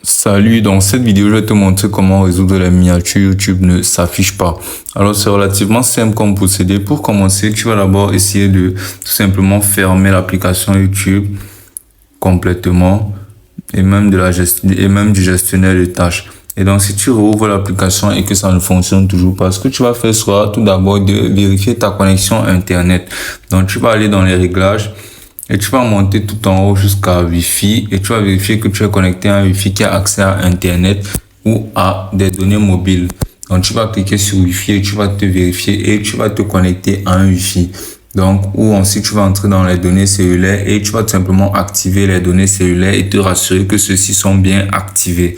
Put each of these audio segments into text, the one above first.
Salut, dans cette vidéo, je vais te montrer comment résoudre les miniatures YouTube ne s'affichent pas. Alors, c'est relativement simple comme procédé. Pour commencer, tu vas d'abord essayer de tout simplement fermer l'application YouTube complètement et même du gestionnaire de tâches. Et donc, si tu rouvres l'application et que ça ne fonctionne toujours pas, ce que tu vas faire sera tout d'abord de vérifier ta connexion Internet. Donc, tu vas aller dans les réglages et tu vas monter tout en haut jusqu'à Wi-Fi et tu vas vérifier que tu es connecté à un Wi-Fi qui a accès à Internet ou à des données mobiles. Donc, tu vas cliquer sur Wi-Fi et tu vas te vérifier et tu vas te connecter à un Wi-Fi. Donc, ou ensuite, tu vas entrer dans les données cellulaires et tu vas tout simplement activer les données cellulaires et te rassurer que ceux-ci sont bien activés.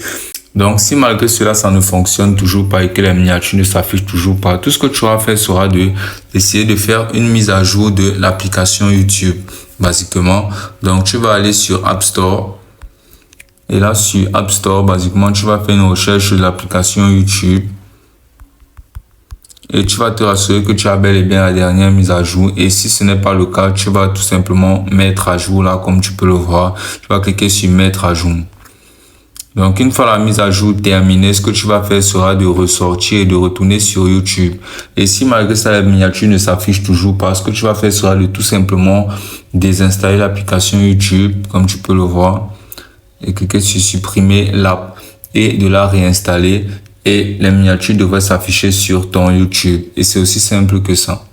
Donc, si malgré cela, ça ne fonctionne toujours pas et que les miniatures ne s'affichent toujours pas, tout ce que tu vas faire sera d'essayer de faire une mise à jour de l'application YouTube, basiquement. Donc, tu vas aller sur App Store. Et là, sur App Store, basiquement, tu vas faire une recherche de l'application YouTube. Et tu vas te rassurer que tu as bel et bien la dernière mise à jour. Et si ce n'est pas le cas, tu vas tout simplement mettre à jour là, comme tu peux le voir. Tu vas cliquer sur mettre à jour. Donc, une fois la mise à jour terminée, ce que tu vas faire sera de ressortir et de retourner sur YouTube. Et si malgré ça, la miniature ne s'affiche toujours pas, ce que tu vas faire sera de tout simplement désinstaller l'application YouTube, comme tu peux le voir, et cliquer sur supprimer l'app et de la réinstaller. Et les miniatures devraient s'afficher sur ton YouTube. Et c'est aussi simple que ça.